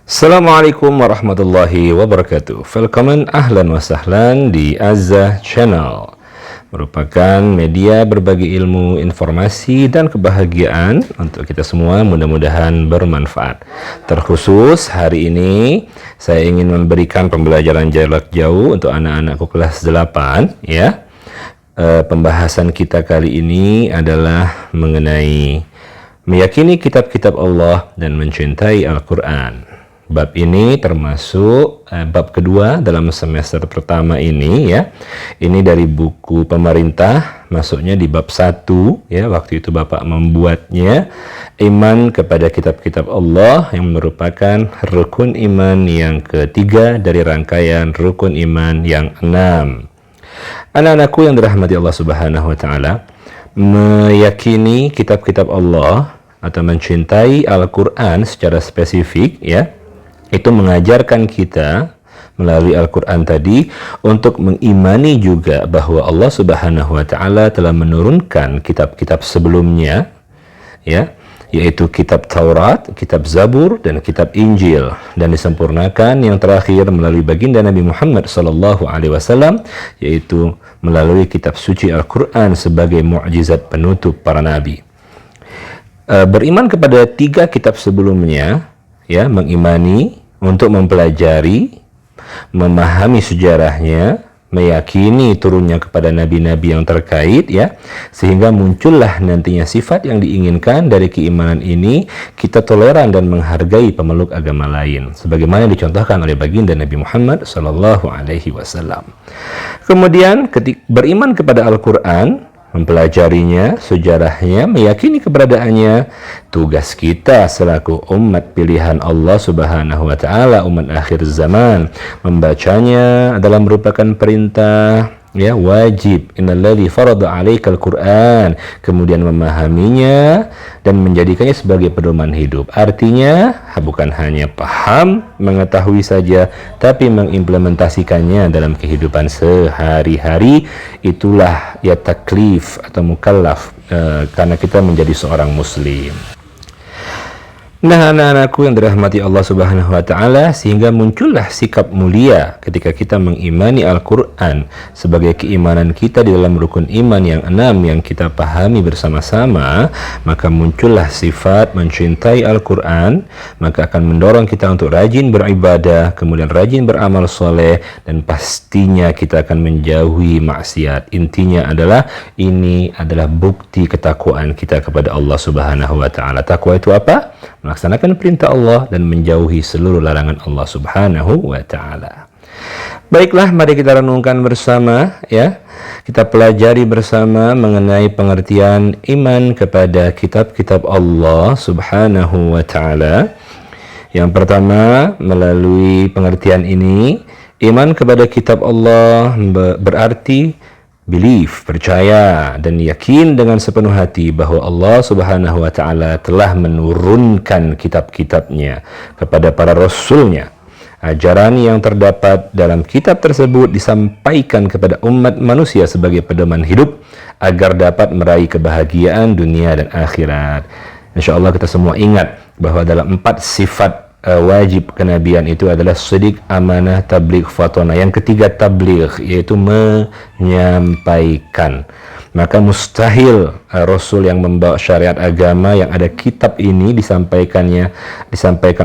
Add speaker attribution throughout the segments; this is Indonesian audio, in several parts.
Speaker 1: Assalamualaikum warahmatullahi wabarakatuh. Welcome, ahlan wa sahlan di Azza Channel. Merupakan media berbagi ilmu, informasi, dan kebahagiaan untuk kita semua, mudah-mudahan bermanfaat. Terkhusus hari ini saya ingin memberikan pembelajaran jarak jauh untuk anak-anakku kelas 8 ya. Pembahasan kita kali ini adalah mengenai meyakini kitab-kitab Allah dan mencintai Al-Quran. Bab ini termasuk bab kedua dalam semester pertama ini ya. Ini dari buku pemerintah, masuknya di bab 1 ya. Waktu itu Bapak membuatnya, iman kepada kitab-kitab Allah, yang merupakan rukun iman yang ketiga dari rangkaian rukun iman yang 6. Anak-anakku yang dirahmati Allah Subhanahu wa taala, meyakini kitab-kitab Allah atau mencintai Al-Quran secara spesifik ya, itu mengajarkan kita melalui Al-Quran tadi untuk mengimani juga bahwa Allah Subhanahu wa taala telah menurunkan kitab-kitab sebelumnya ya, yaitu kitab Taurat, kitab Zabur, dan kitab Injil, dan disempurnakan yang terakhir melalui baginda Nabi Muhammad SAW, yaitu melalui kitab suci Al-Quran sebagai mukjizat penutup para nabi. Beriman kepada 3 kitab sebelumnya ya, mengimani untuk mempelajari, memahami sejarahnya, meyakini turunnya kepada nabi-nabi yang terkait ya, sehingga muncullah nantinya sifat yang diinginkan dari keimanan ini. Kita toleran dan menghargai pemeluk agama lain sebagaimana dicontohkan oleh baginda Nabi Muhammad SAW. Kemudian beriman kepada Al-Quran, mempelajarinya, sejarahnya, meyakini keberadaannya. Tugas kita selaku umat pilihan Allah Subhanahu wa taala, umat akhir zaman, membacanya adalah merupakan perintah ya, wajib. Innalladzi farada 'alaikal Qur'an. Kemudian memahaminya dan menjadikannya sebagai pedoman hidup. Artinya bukan hanya paham, mengetahui saja, tapi mengimplementasikannya dalam kehidupan sehari-hari. Itulah ya taklif atau mukallaf karena kita menjadi seorang muslim. Nah, anak-anakku yang dirahmati Allah Subhanahu wa taala, sehingga muncullah sikap mulia ketika kita mengimani Al-Qur'an sebagai keimanan kita di dalam rukun iman yang 6 yang kita pahami bersama-sama. Maka muncullah sifat mencintai Al-Qur'an, maka akan mendorong kita untuk rajin beribadah, kemudian rajin beramal soleh, dan pastinya kita akan menjauhi maksiat. Intinya adalah ini adalah bukti ketakwaan kita kepada Allah Subhanahu wa taala. Takwa itu apa? Melaksanakan perintah Allah dan menjauhi seluruh larangan Allah Subhanahu wa taala. Baiklah, mari kita renungkan bersama ya. Kita pelajari bersama mengenai pengertian iman kepada kitab-kitab Allah Subhanahu wa taala. Yang pertama, melalui pengertian ini, iman kepada kitab Allah berarti belief, percaya dan yakin dengan sepenuh hati bahwa Allah Subhanahu wa taala telah menurunkan kitab-kitabnya kepada para rasulnya. Ajaran yang terdapat dalam kitab tersebut disampaikan kepada umat manusia sebagai pedoman hidup agar dapat meraih kebahagiaan dunia dan akhirat. Insyaallah kita semua ingat bahwa dalam 4 sifat wajib kenabian itu adalah sidik, amanah, tabligh, fatona. Yang ketiga tabligh, yaitu menyampaikan. Maka mustahil Rasul yang membawa syariat agama yang ada kitab ini disampaikan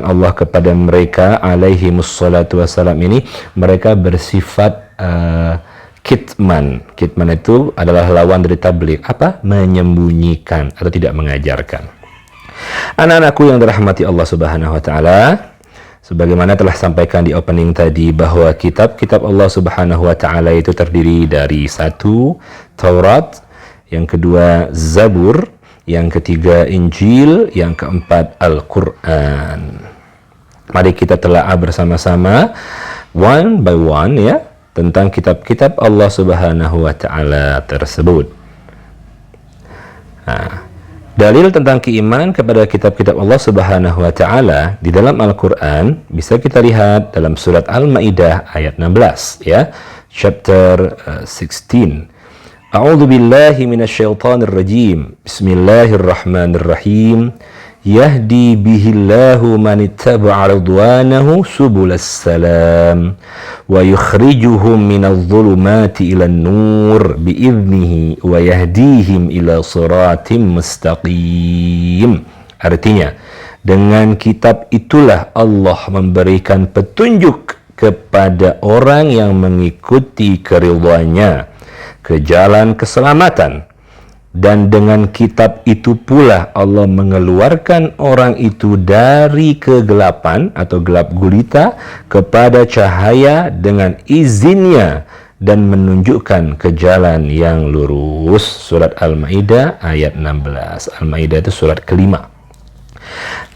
Speaker 1: Allah kepada mereka alaihi mussalatu wassalam ini, mereka bersifat kitman. Kitman itu adalah lawan dari tabligh. Apa? Menyembunyikan atau tidak mengajarkan. Anak-anakku yang dirahmati Allah Subhanahu wa taala, sebagaimana telah sampaikan di opening tadi bahwa kitab-kitab Allah Subhanahu wa taala itu terdiri dari 1 Taurat, yang kedua Zabur, yang ketiga Injil, yang keempat Al-Qur'an. Mari kita telaah bersama-sama one by one ya tentang kitab-kitab Allah Subhanahu wa taala tersebut. Dalil tentang keimanan kepada kitab-kitab Allah Subhanahu wa taala di dalam Al-Qur'an bisa kita lihat dalam surat Al-Maidah ayat 16 ya, chapter 16. A'udzu billahi minasyaitonir rajim. Bismillahirrahmanirrahim. yahdi bihillahu man ittaba'a ridwanahu subulas salam wa yukhrijuhum minadh dhulumati ilan nur biiznihi wa yahdihim ila siratim mustaqim. Artinya, dengan kitab itulah Allah memberikan petunjuk kepada orang yang mengikuti keridhaannya ke jalan keselamatan. Dan dengan kitab itu pula Allah mengeluarkan orang itu dari kegelapan atau gelap gulita kepada cahaya dengan izinnya dan menunjukkan ke jalan yang lurus. Surat Al-Maidah ayat 16. Al-Maidah itu surat kelima.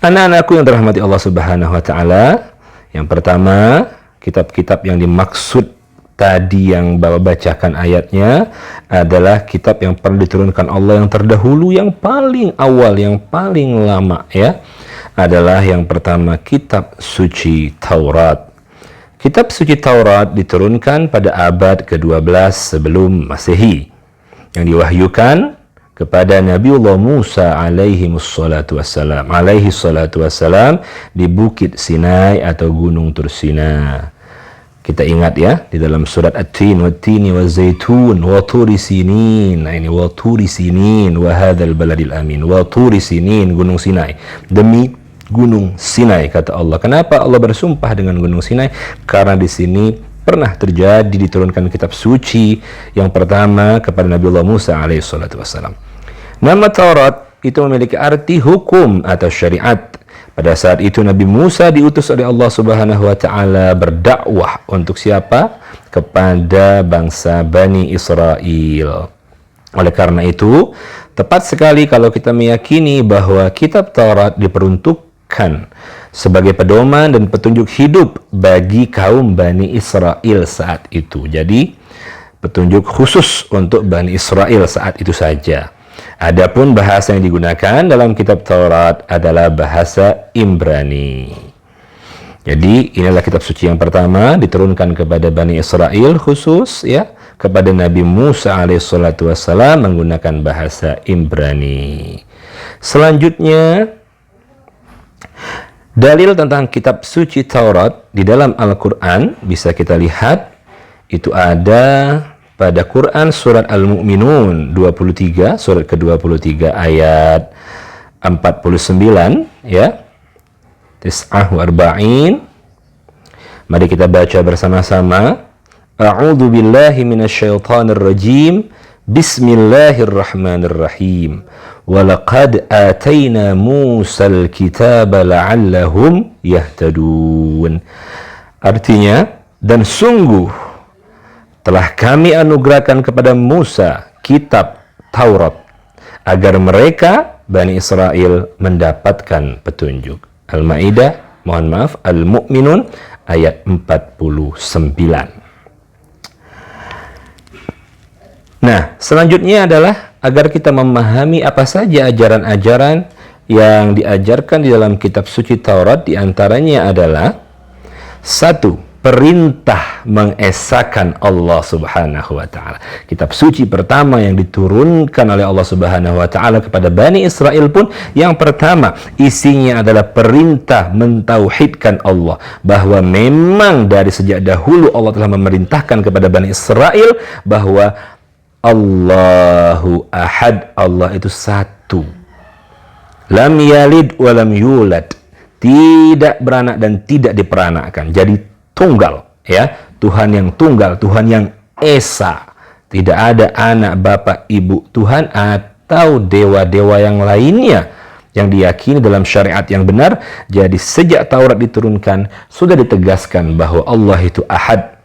Speaker 1: Anak-anakku yang dirahmati Allah Subhanahu wa taala, yang pertama, kitab-kitab yang dimaksud tadi yang Bapak bacakan ayatnya adalah kitab yang pernah diturunkan Allah yang terdahulu, yang paling awal, yang paling lama, ya. Adalah yang pertama kitab suci Taurat. Kitab suci Taurat diturunkan pada abad ke-12 sebelum Masehi, yang diwahyukan kepada Nabiullah Musa alaihi salatu wassalam di Bukit Sinai atau Gunung Tursina. Kita ingat ya, di dalam surat At-Tin, Wat-Tini Waz-Zaitun, wa Turi Sinin. Nah, ini wa Turi Sinin, wa hadzal baladil amin. Wa Turi Sinin, Gunung Sinai. Demi Gunung Sinai, kata Allah. Kenapa Allah bersumpah dengan Gunung Sinai? Karena di sini pernah terjadi diturunkan kitab suci yang pertama kepada Nabiullah Musa alaihi salatu wassalam. Nama Taurat itu memiliki arti hukum atau syariat. Pada saat itu Nabi Musa diutus oleh Allah Subhanahu wa taala berdakwah untuk siapa? Kepada bangsa Bani Israel. Oleh karena itu, tepat sekali kalau kita meyakini bahwa kitab Taurat diperuntukkan sebagai pedoman dan petunjuk hidup bagi kaum Bani Israel saat itu. Jadi, petunjuk khusus untuk Bani Israel saat itu saja. Adapun bahasa yang digunakan dalam kitab Taurat adalah bahasa Ibrani. Jadi inilah kitab suci yang pertama diturunkan kepada Bani Israel khusus, ya, kepada Nabi Musa alaihissalatu wassalam menggunakan bahasa Ibrani. Selanjutnya, dalil tentang kitab suci Taurat di dalam Al-Quran bisa kita lihat itu ada pada Quran surat Al-Mu'minun 23, surat ke-23 ayat 49, ya. Tis'ah wa arba'in. Mari kita baca bersama-sama. A'udzu billahi minasyaitonir rajim. Bismillahirrahmanirrahim. Wa laqad atayna Musal kitaba la'allahum yahtadun. Artinya, dan sungguh telah kami anugerahkan kepada Musa kitab Taurat agar mereka Bani Israel mendapatkan petunjuk. Al-Maidah, mohon maaf, Al-Mu'minun ayat 49. Nah, selanjutnya adalah agar kita memahami apa saja ajaran-ajaran yang diajarkan di dalam kitab suci Taurat, diantaranya adalah satu, perintah mengesahkan Allah Subhanahu wa taala. Kitab suci pertama yang diturunkan oleh Allah Subhanahu wa taala kepada Bani Israel pun yang pertama isinya adalah perintah mentauhidkan Allah, bahwa memang dari sejak dahulu Allah telah memerintahkan kepada Bani Israel bahwa Allahu Ahad, Allah itu satu. Lam yalid wa lam yulad, tidak beranak dan tidak diperanakkan. Jadi tunggal, ya, Tuhan yang tunggal, Tuhan yang esa, tidak ada anak, bapak, ibu Tuhan atau dewa-dewa yang lainnya yang diyakini dalam syariat yang benar. Jadi sejak Taurat diturunkan sudah ditegaskan bahwa Allah itu Ahad.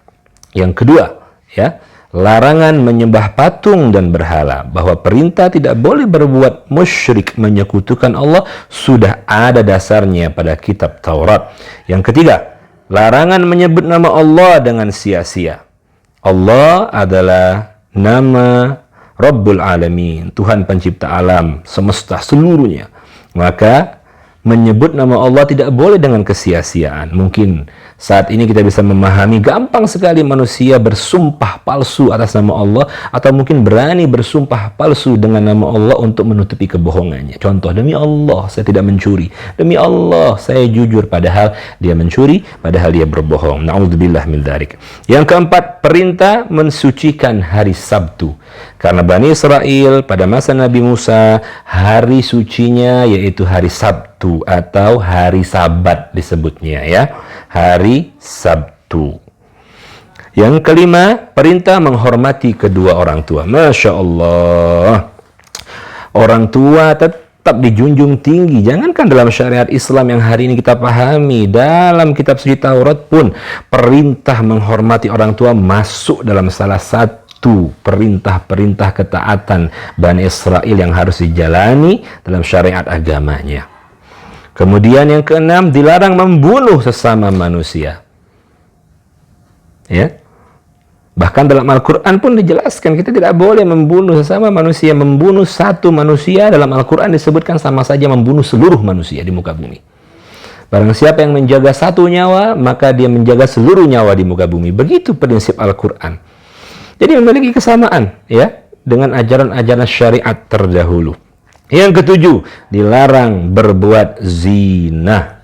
Speaker 1: Yang kedua, ya, larangan menyembah patung dan berhala, bahwa perintah tidak boleh berbuat musyrik, menyekutukan Allah, sudah ada dasarnya pada kitab Taurat. Yang ketiga, larangan menyebut nama Allah dengan sia-sia. Allah adalah nama Rabbul Alamin, Tuhan pencipta alam semesta seluruhnya. Maka menyebut nama Allah tidak boleh dengan kesia-siaan. Mungkin Saat ini kita bisa memahami gampang sekali manusia bersumpah palsu atas nama Allah, atau mungkin berani bersumpah palsu dengan nama Allah untuk menutupi kebohongannya. Contoh, demi Allah saya tidak mencuri, demi Allah saya jujur, padahal dia mencuri, padahal dia berbohong. Na'udzubillah min dzalik. Yang keempat, perintah mensucikan hari Sabtu. Karena Bani Israel pada masa Nabi Musa, hari sucinya yaitu hari Sabtu atau hari Sabat disebutnya ya. Hari Sabtu. Yang kelima, perintah menghormati kedua orang tua. Masya Allah. Orang tua tetap dijunjung tinggi. Jangankan dalam syariat Islam yang hari ini kita pahami, dalam kitab suci Taurat pun perintah menghormati orang tua masuk dalam salah satu perintah-perintah ketaatan Bani Israel yang harus dijalani dalam syariat agamanya. Kemudian yang keenam, dilarang membunuh sesama manusia. Ya. Bahkan dalam Al-Quran pun dijelaskan kita tidak boleh membunuh sesama manusia. Membunuh satu manusia dalam Al-Quran disebutkan sama saja membunuh seluruh manusia di muka bumi. Barang siapa yang menjaga satu nyawa, maka dia menjaga seluruh nyawa di muka bumi. Begitu prinsip Al-Quran. Jadi memiliki kesamaan ya dengan ajaran-ajaran syariat terdahulu. Yang ketujuh, dilarang berbuat zina.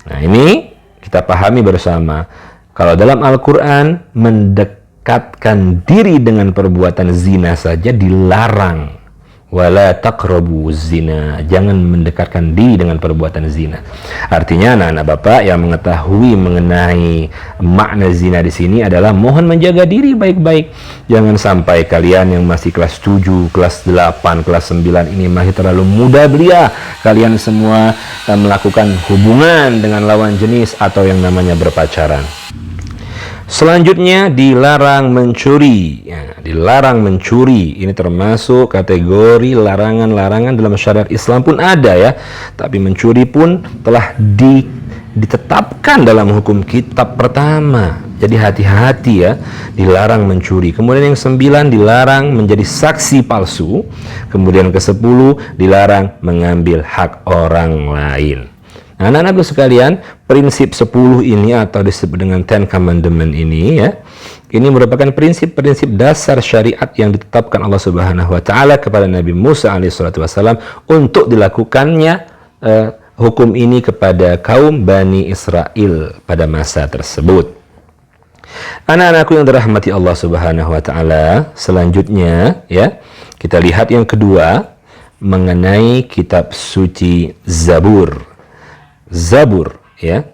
Speaker 1: Nah, ini kita pahami bersama. Kalau dalam Al-Quran, mendekatkan diri dengan perbuatan zina saja dilarang. Wala taqrabu zina. Jangan mendekatkan diri dengan perbuatan zina. Artinya anak-anak Bapak yang mengetahui mengenai makna zina di sini adalah mohon menjaga diri baik-baik. Jangan sampai kalian yang masih kelas 7, kelas 8, kelas 9 ini masih terlalu muda belia. Kalian semua melakukan hubungan dengan lawan jenis atau yang namanya berpacaran. Selanjutnya, dilarang mencuri. Ya, dilarang mencuri. Ini termasuk kategori larangan-larangan dalam syariat Islam pun ada ya. Tapi mencuri pun telah ditetapkan dalam hukum kitab pertama. Jadi hati-hati ya, dilarang mencuri. Kemudian yang 9, dilarang menjadi saksi palsu. Kemudian ke-10, dilarang mengambil hak orang lain. Nah, anak-anakku sekalian, prinsip 10 ini atau disebut dengan Ten Commandment ini ya, ini merupakan prinsip-prinsip dasar syariat yang ditetapkan Allah Subhanahu wa taala kepada Nabi Musa alaihissalam untuk dilakukannya hukum ini kepada kaum Bani Israel pada masa tersebut. Anak-anakku yang dirahmati Allah Subhanahu wa taala, selanjutnya ya, kita lihat yang kedua mengenai kitab suci Zabur. Zabur ya.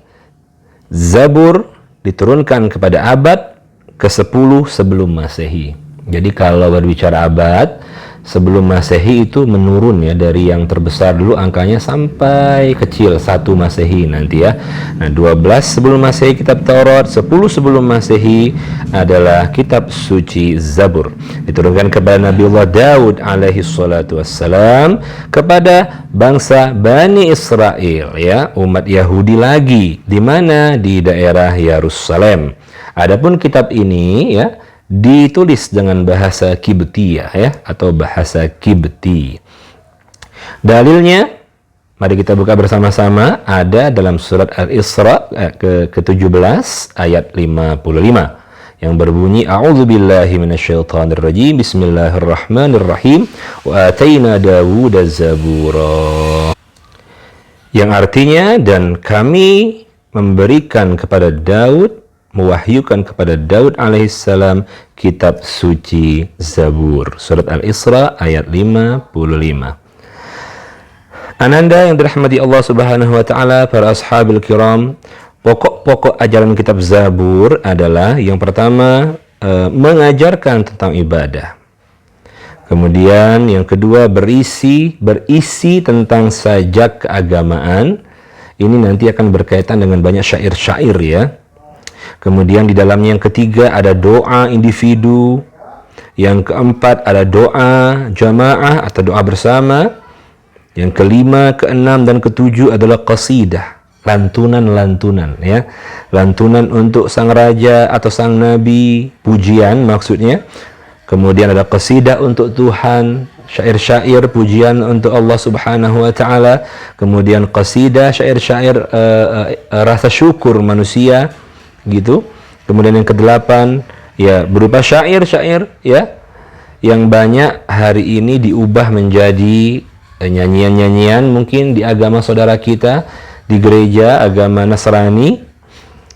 Speaker 1: Zabur diturunkan kepada abad ke-10 sebelum Masehi. Jadi kalau berbicara abad sebelum Masehi itu menurun ya, dari yang terbesar dulu angkanya sampai kecil 1 Masehi nanti ya. Nah, 12 sebelum Masehi kitab Taurat, 10 sebelum Masehi adalah kitab suci Zabur. Diturunkan kepada Nabiullah Daud alaihi salatu wassalam kepada bangsa Bani Israel ya, umat Yahudi lagi, di mana di daerah Yerusalem. Adapun kitab ini ya ditulis dengan bahasa Kibtiyah ya, atau bahasa Kibti. Dalilnya mari kita buka bersama-sama, ada dalam surat Al-Isra ke-17 ayat 55 yang berbunyi a'udzubillahi minasyaitonirrajim bismillahirrahmanirrahim wa ataina Dawuda zabura, yang artinya dan kami memberikan kepada Daud, mewahyukan kepada Daud alaihissalam kitab suci Zabur. Surat Al-Isra ayat 55. Ananda yang dirahmati Allah Subhanahu wa taala, para ashabil kiram, pokok-pokok ajaran kitab Zabur adalah yang pertama mengajarkan tentang ibadah. Kemudian yang kedua berisi tentang sajak keagamaan. Ini nanti akan berkaitan dengan banyak syair-syair ya. Kemudian di dalamnya yang ketiga ada doa individu. Yang keempat ada doa jamaah atau doa bersama. Yang kelima, keenam, dan ketujuh adalah qasidah, lantunan-lantunan ya. Lantunan untuk sang raja atau sang nabi, pujian maksudnya. Kemudian ada qasidah untuk Tuhan, syair-syair pujian untuk Allah Subhanahu wa taala, kemudian qasidah, syair-syair rasa syukur manusia gitu. Kemudian yang kedelapan ya berupa syair-syair ya yang banyak hari ini diubah menjadi nyanyian-nyanyian mungkin di agama saudara kita di gereja agama Nasrani.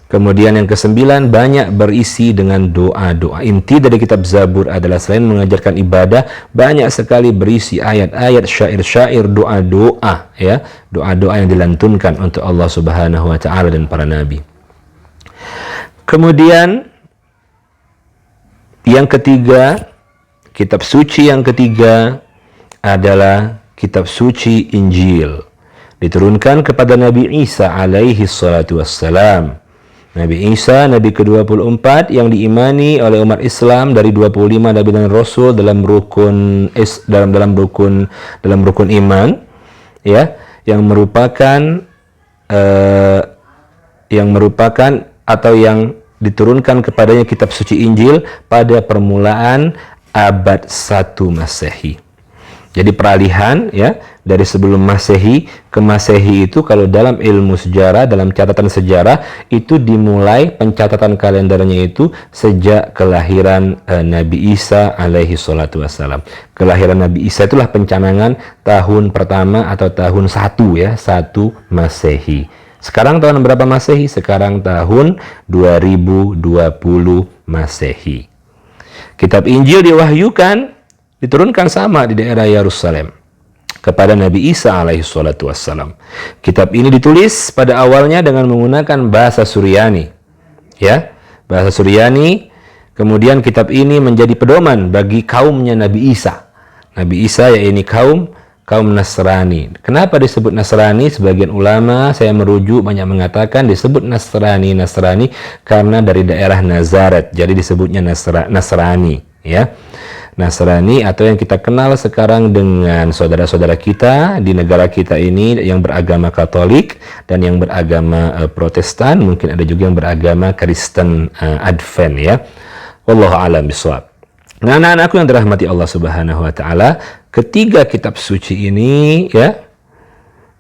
Speaker 1: Kemudian yang kesembilan banyak berisi dengan doa-doa. Inti dari kitab Zabur adalah selain mengajarkan ibadah, banyak sekali berisi ayat-ayat, syair-syair, doa-doa ya, doa-doa yang dilantunkan untuk Allah Subhanahu wa taala dan para nabi. Kemudian yang ketiga, kitab suci yang ketiga adalah kitab suci Injil. Diturunkan kepada Nabi Isa alaihi salatu wassalam. Nabi Isa, Nabi ke-24 yang diimani oleh umat Islam dari 25 Nabi dan Rasul dalam rukun iman, ya, yang merupakan atau yang diturunkan kepadanya kitab suci Injil pada permulaan abad 1 Masehi. Jadi peralihan ya dari sebelum Masehi ke Masehi itu kalau dalam ilmu sejarah, dalam catatan sejarah itu dimulai pencatatan kalendernya itu sejak kelahiran Nabi Isa alaihi salatu wassalam. Kelahiran Nabi Isa itulah pencanangan tahun pertama atau tahun 1 ya, 1 Masehi. Sekarang tahun berapa Masehi? Sekarang tahun 2020 Masehi. Kitab Injil diwahyukan diturunkan sama di daerah Yerusalem kepada Nabi Isa alaihi salatu wassalam. Kitab ini ditulis pada awalnya dengan menggunakan bahasa Suryani. Ya, bahasa Suryani. Kemudian kitab ini menjadi pedoman bagi kaumnya Nabi Isa. Nabi Isa yaitu kaum Nasrani. Kenapa disebut Nasrani? Sebagian ulama saya merujuk banyak mengatakan disebut Nasrani karena dari daerah Nazaret. Jadi disebutnya Nasrani, ya. Nasrani atau yang kita kenal sekarang dengan saudara-saudara kita di negara kita ini yang beragama Katolik dan yang beragama Protestan, mungkin ada juga yang beragama Kristen Advent ya. Wallahu a'lam bishawab. Nah, anak-anakku yang dirahmati Allah Subhanahu wa taala, ketiga kitab suci ini ya,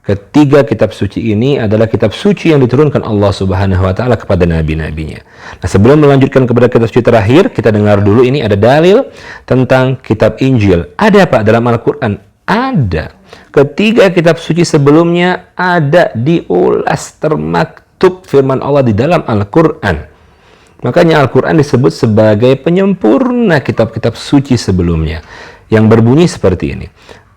Speaker 1: ketiga kitab suci ini adalah kitab suci yang diturunkan Allah Subhanahu wa taala kepada nabi-nabinya. Nah, sebelum melanjutkan kepada kitab suci terakhir, kita dengar dulu ini ada dalil tentang kitab Injil. Ada apa dalam Al-Qur'an? Ada. Ketiga kitab suci sebelumnya ada diulas termaktub firman Allah di dalam Al-Qur'an. Makanya Al-Qur'an disebut sebagai penyempurna kitab-kitab suci sebelumnya yang berbunyi seperti ini.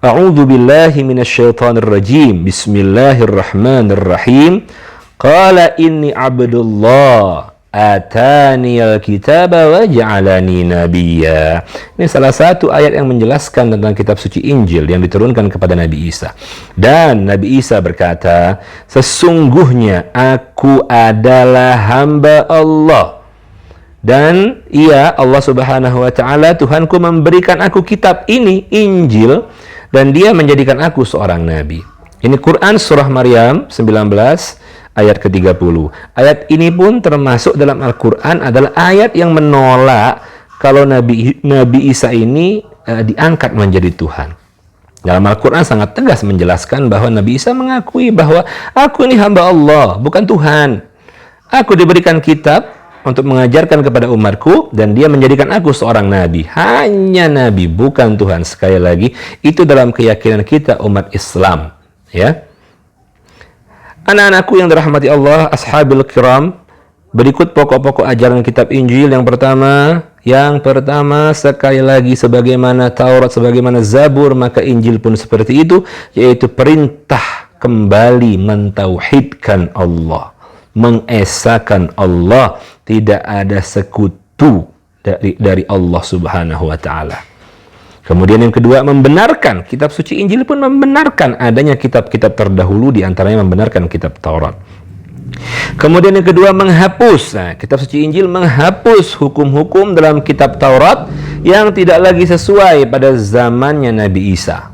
Speaker 1: A'udzu billahi minasyaitonir rajim. Bismillahirrahmanirrahim. Qala inni abdullah ataniyal kitaba wa ja'alani nabiyya. Ini salah satu ayat yang menjelaskan tentang kitab suci Injil yang diturunkan kepada Nabi Isa. Dan Nabi Isa berkata, sesungguhnya aku adalah hamba Allah. Dan ia Allah Subhanahu wa taala Tuhanku memberikan aku kitab ini Injil dan dia menjadikan aku seorang nabi. Ini Quran surah Maryam 19 ayat ke-30. Ayat ini pun termasuk dalam Al-Quran adalah ayat yang menolak kalau Nabi Isa ini diangkat menjadi Tuhan. Dalam Al-Quran sangat tegas menjelaskan bahwa Nabi Isa mengakui bahwa aku ini hamba Allah, bukan Tuhan. Aku diberikan kitab untuk mengajarkan kepada umatku dan dia menjadikan aku seorang nabi. Hanya nabi, bukan Tuhan. Sekali lagi, itu dalam keyakinan kita umat Islam, ya. Anak-anakku yang dirahmati Allah, ashabil kiram, berikut pokok-pokok ajaran kitab Injil. Yang pertama sekali lagi sebagaimana Taurat, sebagaimana Zabur, maka Injil pun seperti itu, yaitu perintah kembali mentauhidkan Allah, mengesakan Allah, tidak ada sekutu dari Allah Subhanahu wa taala. Kemudian yang kedua, membenarkan. Kitab suci Injil pun membenarkan adanya kitab-kitab terdahulu, di antaranya membenarkan kitab Taurat. Kemudian yang kedua, menghapus. Nah, kitab suci Injil menghapus hukum-hukum dalam kitab Taurat yang tidak lagi sesuai pada zamannya Nabi Isa.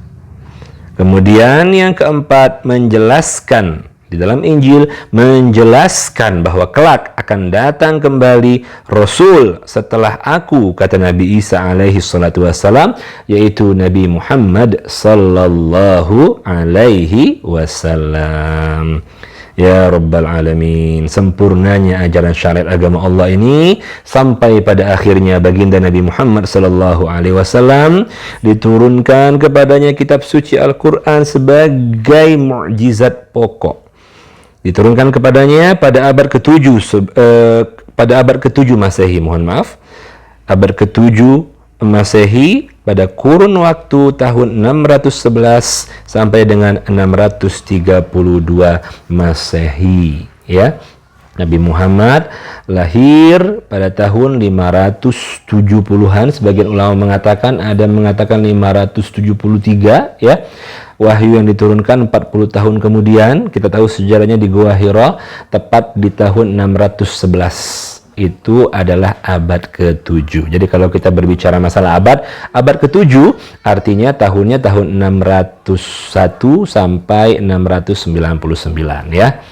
Speaker 1: Kemudian yang keempat, menjelaskan di dalam Injil menjelaskan bahwa kelak akan datang kembali Rasul setelah aku, kata Nabi Isa alaihi salatu wassalam, yaitu Nabi Muhammad sallallahu alaihi wasallam. Ya Rabbal Alamin, sempurnanya ajaran syariat agama Allah ini sampai pada akhirnya baginda Nabi Muhammad sallallahu alaihi wasallam diturunkan kepadanya kitab suci Al-Quran sebagai mukjizat pokok. Diturunkan kepadanya pada abad ke-7 Masehi, mohon maaf. Abad ke-7 Masehi pada kurun waktu tahun 611 sampai dengan 632 Masehi, ya. Nabi Muhammad lahir pada tahun 570-an, sebagian ulama mengatakan, ada mengatakan 573, ya. Wahyu yang diturunkan 40 tahun kemudian. Kita tahu sejarahnya di Gua Hira, tepat di tahun 611. Itu adalah abad ke-7. Jadi kalau kita berbicara masalah abad ke-7 artinya tahunnya tahun 601 sampai 699, ya.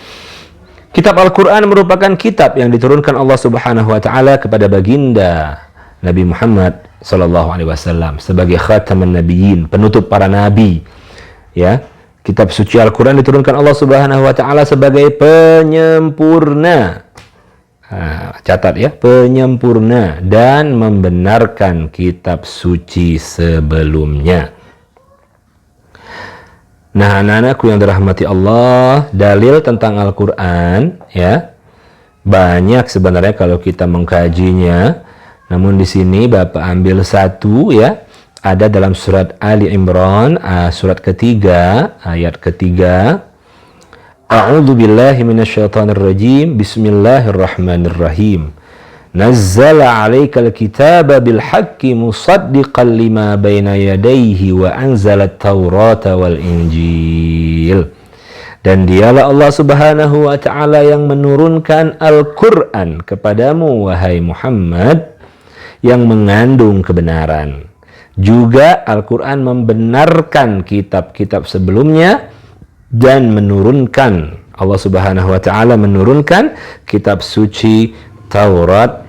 Speaker 1: Kitab Al-Quran merupakan kitab yang diturunkan Allah Subhanahu wa taala kepada baginda Nabi Muhammad sallallahu alaihi wasallam sebagai khataman nabiyyin, penutup para nabi, ya. Kitab suci Al-Quran diturunkan Allah Subhanahu wa taala sebagai penyempurna. Catat ya, penyempurna dan membenarkan kitab suci sebelumnya. Nah, anak-anakku yang dirahmati Allah, dalil tentang Al-Quran, ya, banyak sebenarnya kalau kita mengkajinya. Namun di sini Bapak ambil satu, ya. Ada dalam surat Ali Imran, surat ketiga, ayat ketiga. A'udzu billahi minasyaitonir rajim. Bismillahirrahmanirrahim. Nazzala 'alaikal kitaba bil haqqi musaddiqan lima baina yadayhi wa anzalat taurata wal injil. Dan dialah Allah Subhanahu wa taala yang menurunkan Al-Qur'an kepadamu wahai Muhammad yang mengandung kebenaran. Juga Al-Qur'an membenarkan kitab-kitab sebelumnya dan menurunkan, Allah Subhanahu wa taala menurunkan kitab suci Taurat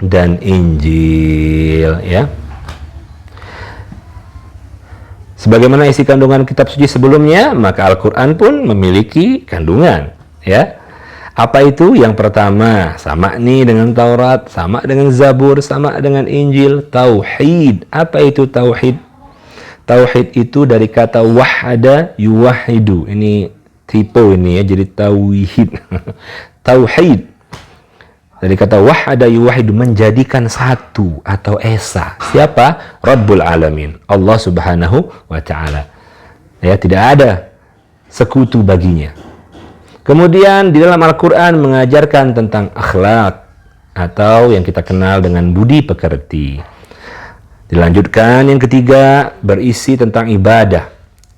Speaker 1: dan Injil, ya. Sebagaimana isi kandungan kitab suci sebelumnya, maka Al-Qur'an pun memiliki kandungan, ya. Apa itu? Yang pertama, sama nih dengan Taurat, sama dengan Zabur, sama dengan Injil, tauhid. Apa itu tauhid? Tauhid itu dari kata wahada yuwahidu. Ini typo ini ya, jadi tauhid. Tauhid dari kata wahada yuwahidu, menjadikan satu atau esa. Siapa? Rabbul Alamin, Allah Subhanahu wa taala. Ya, tidak ada sekutu baginya. Kemudian di dalam Al-Qur'an mengajarkan tentang akhlak atau yang kita kenal dengan budi pekerti. Dilanjutkan yang ketiga, berisi tentang ibadah,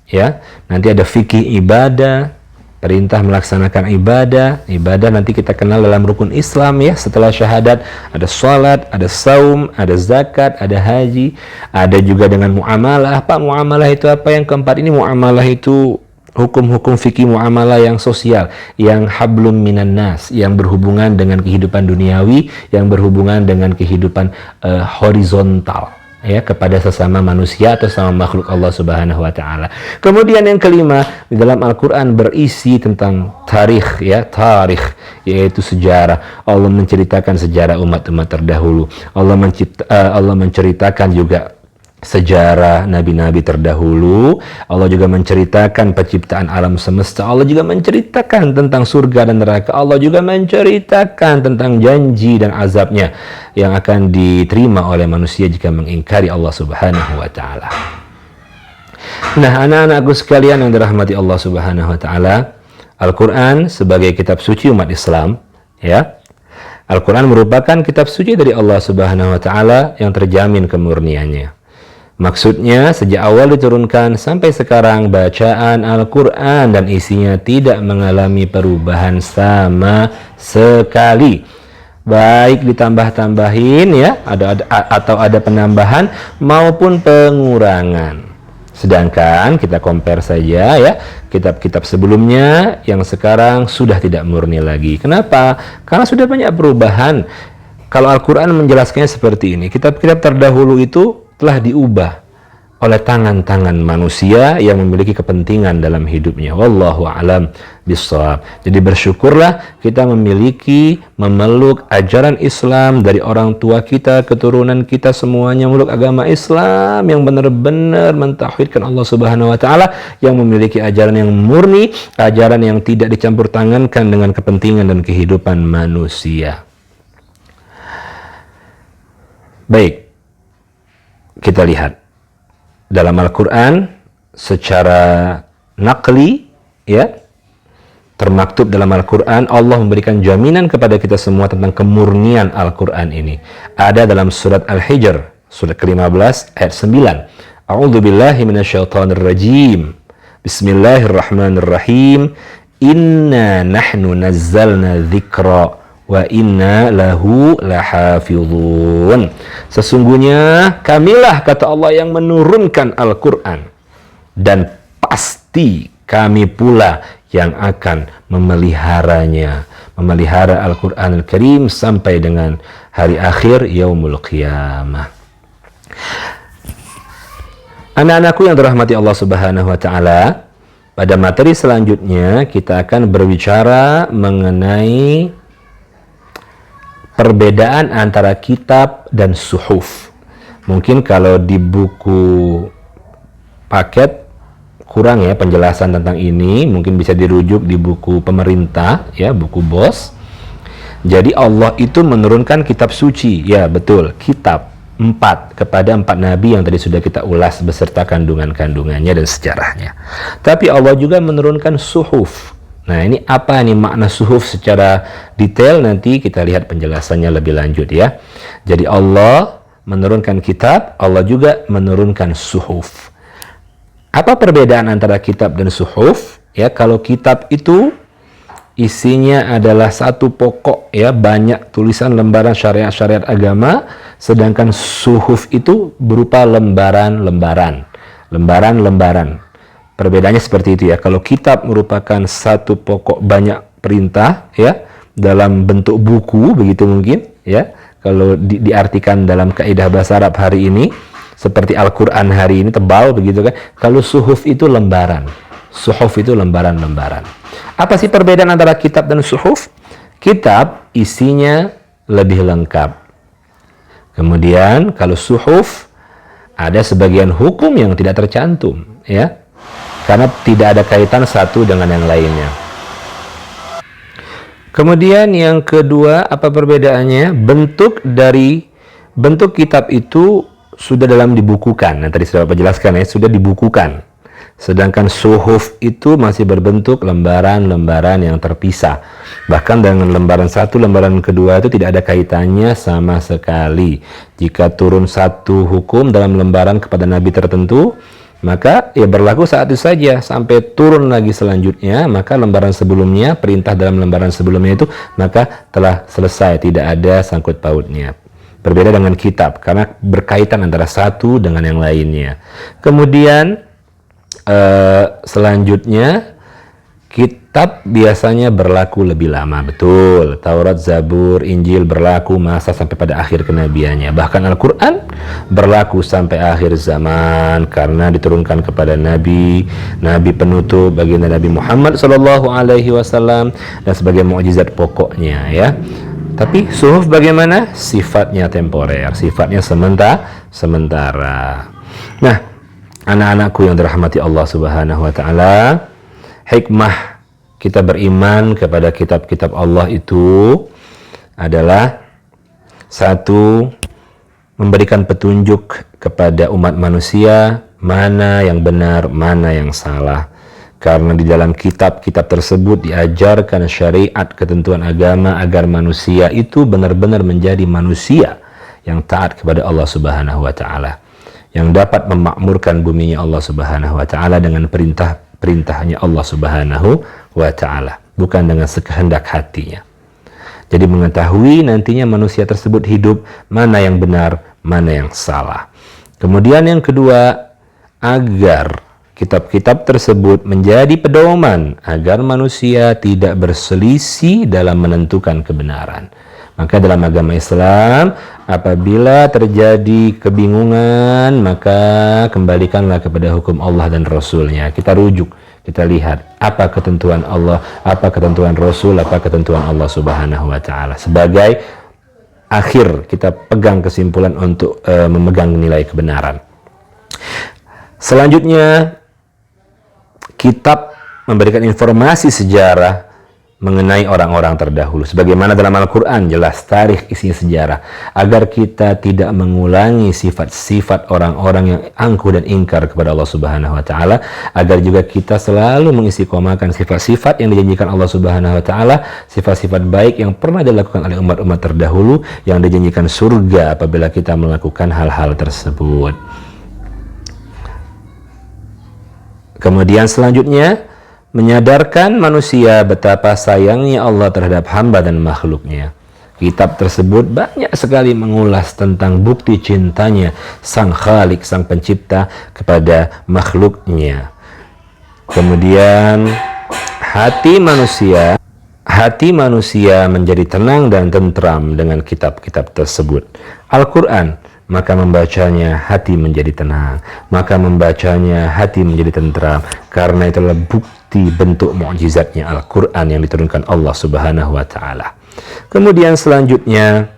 Speaker 1: ya. Nanti ada fikih ibadah, perintah melaksanakan ibadah. Ibadah nanti kita kenal dalam rukun Islam, ya. Setelah syahadat ada salat, ada saum, ada zakat, ada haji, ada juga dengan muamalah. Apa muamalah itu? Apa yang keempat ini? Muamalah itu hukum-hukum fikih muamalah yang sosial, yang hablum minan nas, yang berhubungan dengan kehidupan duniawi, yang berhubungan dengan kehidupan horizontal, ya, kepada sesama manusia atau sama makhluk Allah Subhanahu wa taala. Kemudian yang kelima, di dalam Al-Qur'an berisi tentang tarikh, ya, tarikh, yaitu sejarah. Allah menceritakan sejarah umat-umat terdahulu. Allah menceritakan juga sejarah nabi-nabi terdahulu. Allah juga menceritakan penciptaan alam semesta. Allah juga menceritakan tentang surga dan neraka. Allah juga menceritakan tentang janji dan azabnya yang akan diterima oleh manusia jika mengingkari Allah Subhanahu wa taala. Nah, anak-anakku sekalian yang dirahmati Allah Subhanahu wa taala, Al-Qur'an sebagai kitab suci umat Islam, ya. Al-Qur'an merupakan kitab suci dari Allah Subhanahu wa taala yang terjamin kemurniannya. Maksudnya, sejak awal diturunkan sampai sekarang, bacaan Al-Quran dan isinya tidak mengalami perubahan sama sekali. Baik ditambah-tambahin, ya, atau ada penambahan maupun pengurangan. Sedangkan kita compare saja ya, kitab-kitab sebelumnya yang sekarang sudah tidak murni lagi. Kenapa? Karena sudah banyak perubahan. Kalau Al-Quran menjelaskannya seperti ini, kitab-kitab terdahulu itu telah diubah oleh tangan-tangan manusia yang memiliki kepentingan dalam hidupnya. Wallahu a'lam bishawab. Jadi bersyukurlah kita memeluk ajaran Islam dari orang tua kita, keturunan kita semuanya memeluk agama Islam yang benar-benar mentauhidkan Allah Subhanahu wa taala, yang memiliki ajaran yang murni, ajaran yang tidak dicampur tangankan dengan kepentingan dan kehidupan manusia. Baik. Kita lihat dalam Al-Quran secara naqli ya, termaktub dalam Al-Quran, Allah memberikan jaminan kepada kita semua tentang kemurnian Al-Quran ini. Ada dalam surat Al-Hijr, surat ke-15 ayat 9. A'udzubillahi minasyaitonirrajim. Bismillahirrahmanirrahim. Inna nahnu nazzalna dzikra wa inna lahu lahafizun. Sesungguhnya kamilah, kata Allah, yang menurunkan Al-Quran, dan pasti kami pula yang akan memeliharanya, memelihara Al-Quran Al-Karim sampai dengan hari akhir yaumul qiyamah. Anak-anakku yang dirahmati Allah Subhanahu wa taala, pada materi selanjutnya kita akan berbicara mengenai perbedaan antara kitab dan suhuf. Mungkin kalau di buku paket kurang ya penjelasan tentang ini, mungkin bisa dirujuk di buku pemerintah ya, buku BOS. Jadi Allah itu menurunkan kitab suci, ya betul, kitab 4 kepada 4 nabi yang tadi sudah kita ulas beserta kandungan-kandungannya dan sejarahnya. Tapi Allah juga menurunkan suhuf. Nah, ini apa nih makna suhuf secara detail? Nanti kita lihat penjelasannya lebih lanjut ya. Jadi Allah menurunkan kitab, Allah juga menurunkan suhuf. Apa perbedaan antara kitab dan suhuf? Ya, kalau kitab itu isinya adalah satu pokok ya, banyak tulisan lembaran syariat-syariat agama, sedangkan suhuf itu berupa lembaran-lembaran. Perbedaannya seperti itu ya. Kalau kitab merupakan satu pokok banyak perintah ya, dalam bentuk buku begitu mungkin ya. Kalau diartikan dalam kaidah bahasa Arab hari ini, seperti Al-Quran hari ini tebal begitu kan. Kalau suhuf itu lembaran. Suhuf itu lembaran-lembaran. Apa sih perbedaan antara kitab dan suhuf? Kitab isinya lebih lengkap. Kemudian kalau suhuf ada sebagian hukum yang tidak tercantum ya, karena tidak ada kaitan satu dengan yang lainnya. Kemudian yang kedua, apa perbedaannya? Bentuk kitab itu sudah dalam dibukukan. Nah, tadi sudah Bapak jelaskan ya, sudah dibukukan. Sedangkan suhuf itu masih berbentuk lembaran-lembaran yang terpisah. Bahkan dengan lembaran satu, lembaran kedua itu tidak ada kaitannya sama sekali. Jika turun satu hukum dalam lembaran kepada nabi tertentu, maka ya berlaku saat itu saja, sampai turun lagi selanjutnya, maka lembaran sebelumnya, perintah dalam lembaran sebelumnya itu maka telah selesai, tidak ada sangkut pautnya. Berbeda dengan kitab karena berkaitan antara satu dengan yang lainnya. Kemudian selanjutnya kitab biasanya berlaku lebih lama, betul. Taurat, Zabur, Injil berlaku masa sampai pada akhir kenabiannya. Bahkan Al-Quran berlaku sampai akhir zaman karena diturunkan kepada nabi penutup baginda Nabi Muhammad SAW dan sebagai mukjizat pokoknya ya. Tapi suhuf bagaimana? Sifatnya temporer, sifatnya sementara. Nah, anak-anakku yang dirahmati Allah Subhanahu wa taala, hikmah kita beriman kepada kitab-kitab Allah itu adalah satu, memberikan petunjuk kepada umat manusia mana yang benar, mana yang salah. Karena di dalam kitab-kitab tersebut diajarkan syariat, ketentuan agama agar manusia itu benar-benar menjadi manusia yang taat kepada Allah Subhanahu wa taala, yang dapat memakmurkan buminya Allah Subhanahu wa taala dengan perintahnya Allah Subhanahu wa taala, bukan dengan sekehendak hatinya. Jadi mengetahui nantinya manusia tersebut hidup mana yang benar, mana yang salah. Kemudian yang kedua agar kitab-kitab tersebut menjadi pedoman agar manusia tidak berselisih dalam menentukan kebenaran. Maka dalam agama Islam, apabila terjadi kebingungan, maka kembalikanlah kepada hukum Allah dan Rasul-Nya. Kita rujuk, kita lihat apa ketentuan Allah, apa ketentuan Rasul, apa ketentuan Allah Subhanahu wa Ta'ala. Sebagai akhir, kita pegang kesimpulan untuk memegang nilai kebenaran. Selanjutnya, kitab memberikan informasi sejarah mengenai orang-orang terdahulu. Sebagaimana dalam Al-Quran jelas tarikh isinya sejarah. Agar kita tidak mengulangi sifat-sifat orang-orang yang angkuh dan ingkar kepada Allah Subhanahu wa Ta'ala. Agar juga kita selalu mengistiqomahkan sifat-sifat yang dijanjikan Allah Subhanahu wa Ta'ala. Sifat-sifat baik yang pernah dilakukan oleh umat-umat terdahulu, yang dijanjikan surga apabila kita melakukan hal-hal tersebut. Kemudian selanjutnya, menyadarkan manusia betapa sayangnya Allah terhadap hamba dan makhluknya. Kitab tersebut banyak sekali mengulas tentang bukti cintanya Sang Khalik, Sang Pencipta kepada makhluknya. Kemudian hati manusia menjadi tenang dan tentram dengan kitab-kitab tersebut. Al-Quran, maka membacanya hati menjadi tenang, maka membacanya hati menjadi tentram, karena itulah bukti bentuk mukjizatnya Al-Quran yang diturunkan Allah Subhanahu wa Ta'ala. Kemudian selanjutnya,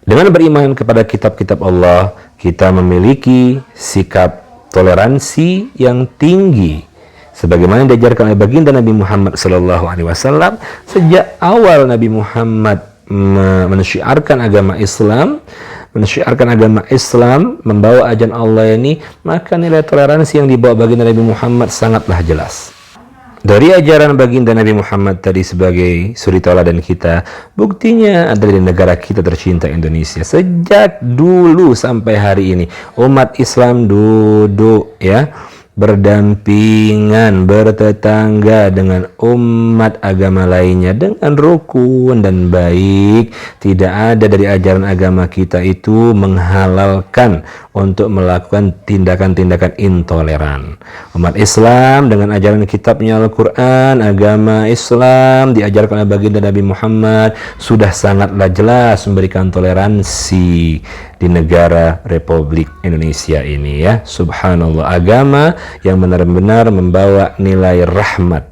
Speaker 1: dengan beriman kepada kitab-kitab Allah, kita memiliki sikap toleransi yang tinggi, sebagaimana diajarkan oleh baginda Nabi Muhammad SAW. Sejak awal Nabi Muhammad mensyiarkan agama Islam, membawa ajaran Allah ini, maka nilai toleransi yang dibawa baginda Nabi Muhammad sangatlah jelas. Dari ajaran baginda Nabi Muhammad tadi sebagai suri tauladan kita, buktinya ada di negara kita tercinta Indonesia. Sejak dulu sampai hari ini, umat Islam duduk berdampingan, bertetangga dengan umat agama lainnya dengan rukun dan baik. Tidak ada dari ajaran agama kita itu menghalalkan untuk melakukan tindakan-tindakan intoleran. Umat Islam dengan ajaran kitabnya Al-Quran, agama Islam diajarkan oleh baginda Nabi Muhammad, sudah sangatlah jelas memberikan toleransi di negara Republik Indonesia ini, ya. Subhanallah, agama yang benar-benar membawa nilai rahmat,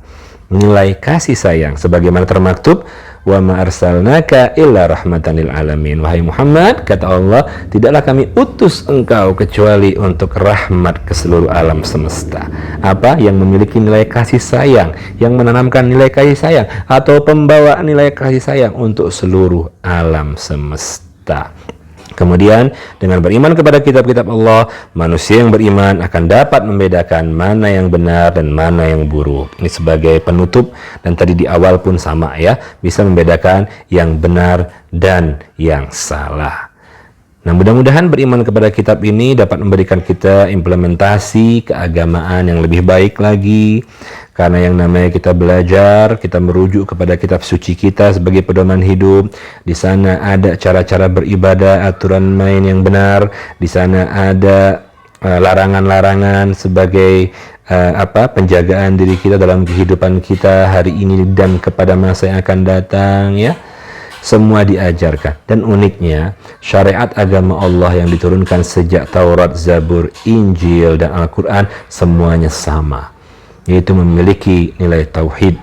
Speaker 1: nilai kasih sayang, sebagaimana termaktub, wa ma arsalnaka illa rahmatan lil alamin. Wahai Muhammad, kata Allah, tidaklah kami utus engkau kecuali untuk rahmat ke seluruh alam semesta. Apa yang memiliki nilai kasih sayang, yang menanamkan nilai kasih sayang, atau pembawa nilai kasih sayang untuk seluruh alam semesta. Kemudian dengan beriman kepada kitab-kitab Allah, manusia yang beriman akan dapat membedakan mana yang benar dan mana yang buruk. Ini sebagai penutup, dan tadi di awal pun sama, ya, bisa membedakan yang benar dan yang salah. Nah, mudah-mudahan beriman kepada kitab ini dapat memberikan kita implementasi keagamaan yang lebih baik lagi. Karena yang namanya kita belajar, kita merujuk kepada kitab suci kita sebagai pedoman hidup. Di sana ada cara-cara beribadah, aturan main yang benar. Di sana ada larangan-larangan sebagai penjagaan diri kita dalam kehidupan kita hari ini dan kepada masa yang akan datang, ya. Semua diajarkan. Dan uniknya, syariat agama Allah yang diturunkan sejak Taurat, Zabur, Injil, dan Al-Quran semuanya sama, yaitu memiliki nilai tauhid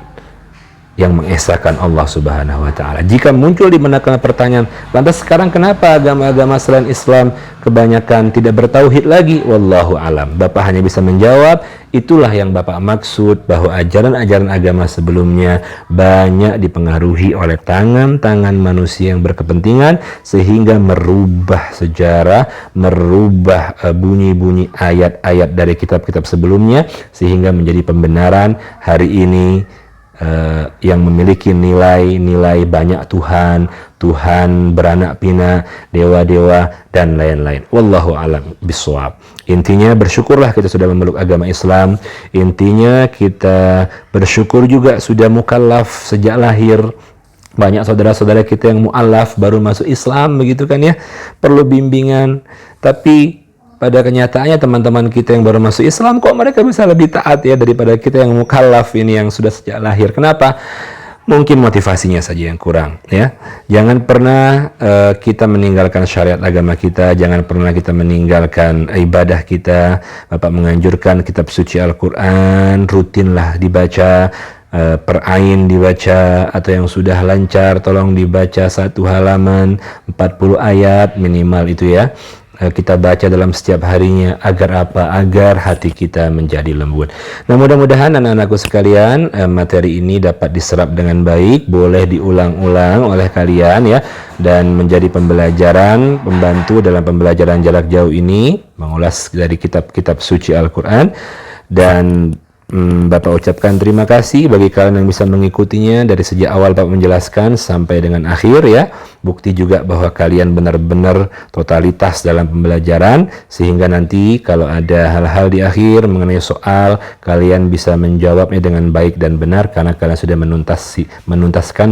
Speaker 1: yang mengesahkan Allah Subhanahu wa Ta'ala. Jika muncul di benak pertanyaan, lantas sekarang kenapa agama-agama selain Islam kebanyakan tidak bertauhid lagi? Wallahu alam. Bapak hanya bisa menjawab, itulah yang Bapak maksud, bahwa ajaran-ajaran agama sebelumnya banyak dipengaruhi oleh tangan-tangan manusia yang berkepentingan, sehingga merubah sejarah, merubah bunyi-bunyi ayat-ayat dari kitab-kitab sebelumnya, sehingga menjadi pembenaran hari ini yang memiliki nilai-nilai banyak Tuhan beranak pinak, dewa-dewa, dan lain-lain. Wallahu a'lam bishawab. Intinya bersyukurlah kita sudah memeluk agama Islam. Intinya kita bersyukur juga sudah mukallaf sejak lahir. Banyak saudara-saudara kita yang mu'alaf baru masuk Islam, begitu kan, ya, perlu bimbingan. Tapi pada kenyataannya teman-teman kita yang baru masuk Islam kok mereka bisa lebih taat ya daripada kita yang mukallaf ini yang sudah sejak lahir. Kenapa? Mungkin motivasinya saja yang kurang ya. Jangan pernah kita meninggalkan syariat agama kita, jangan pernah kita meninggalkan ibadah kita. Bapak menganjurkan kitab suci Al-Quran rutinlah dibaca, per ain dibaca, atau yang sudah lancar tolong dibaca 1 halaman 40 ayat minimal itu ya. Kita baca dalam setiap harinya. Agar apa? Agar hati kita menjadi lembut. Nah, mudah-mudahan anak-anakku sekalian materi ini dapat diserap dengan baik, boleh diulang-ulang oleh kalian ya, dan menjadi pembelajaran, pembantu dalam pembelajaran jarak jauh ini, mengulas dari kitab-kitab suci Al-Quran. Dan Bapak ucapkan terima kasih bagi kalian yang bisa mengikutinya dari sejak awal Bapak menjelaskan sampai dengan akhir ya. Bukti juga bahwa kalian benar-benar totalitas dalam pembelajaran, sehingga nanti kalau ada hal-hal di akhir mengenai soal, kalian bisa menjawabnya dengan baik dan benar karena kalian sudah menuntaskan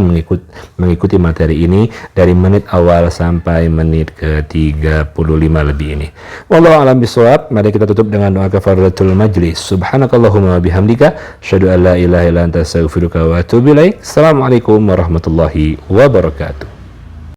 Speaker 1: mengikuti materi ini dari menit awal sampai menit ke-35 lebih ini. Wallahu a'lam bishawab. Mari kita tutup dengan doa kafaratul majlis. Subhanakallahumma wa bihamdika asyhadu an la ilaha illa anta astaghfiruka wa atubu ilaik. Assalamualaikum warahmatullahi wabarakatuh.